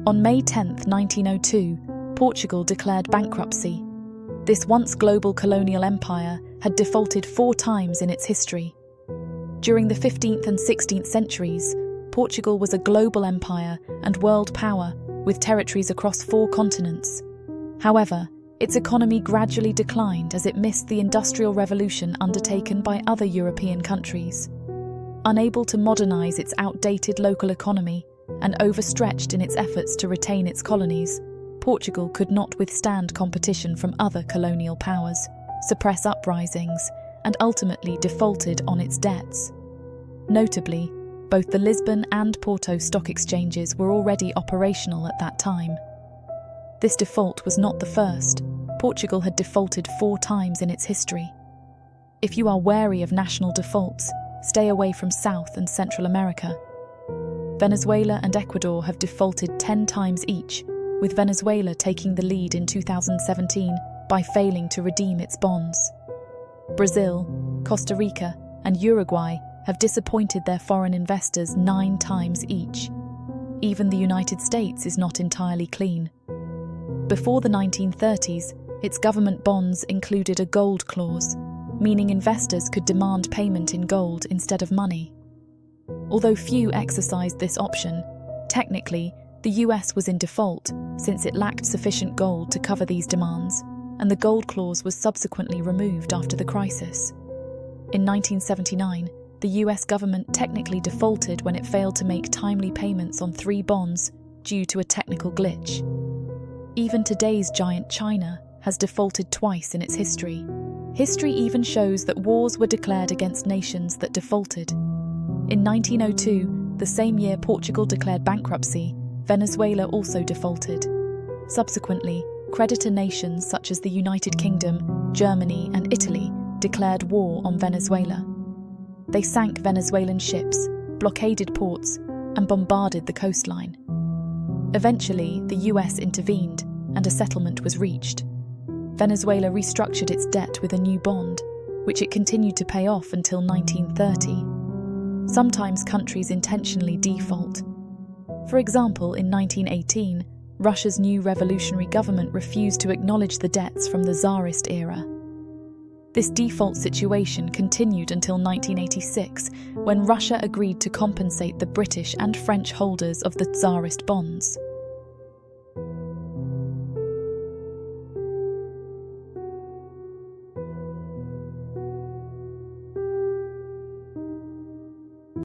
On May 10, 1902, Portugal declared bankruptcy. This once global colonial empire had defaulted 4 times in its history. During the 15th and 16th centuries, Portugal was a global empire and world power with territories across 4 continents. However, its economy gradually declined as it missed the Industrial Revolution undertaken by other European countries. Unable to modernize its outdated local economy and overstretched in its efforts to retain its colonies, Portugal could not withstand competition from other colonial powers, suppress uprisings, and ultimately defaulted on its debts. Notably, both the Lisbon and Porto stock exchanges were already operational at that time. This default was not the first. Portugal had defaulted 4 times in its history. If you are wary of national defaults, stay away from South and Central America. Venezuela and Ecuador have defaulted 10 times each, with Venezuela taking the lead in 2017 by failing to redeem its bonds. Brazil, Costa Rica, and Uruguay have disappointed their foreign investors 9 times each. Even the United States is not entirely clean. Before the 1930s, its government bonds included a gold clause, meaning investors could demand payment in gold instead of money. Although few exercised this option, technically, the US was in default since it lacked sufficient gold to cover these demands, and the gold clause was subsequently removed after the crisis. In 1979, the US government technically defaulted when it failed to make timely payments on 3 bonds due to a technical glitch. Even today's giant China has defaulted twice in its history. History even shows that wars were declared against nations that defaulted. In 1902, the same year Portugal declared bankruptcy, Venezuela also defaulted. Subsequently, creditor nations such as the United Kingdom, Germany, and Italy declared war on Venezuela. They sank Venezuelan ships, blockaded ports, and bombarded the coastline. Eventually, the US intervened, and a settlement was reached. Venezuela restructured its debt with a new bond, which it continued to pay off until 1930. Sometimes countries intentionally default. For example, in 1918, Russia's new revolutionary government refused to acknowledge the debts from the Tsarist era. This default situation continued until 1986, when Russia agreed to compensate the British and French holders of the Tsarist bonds.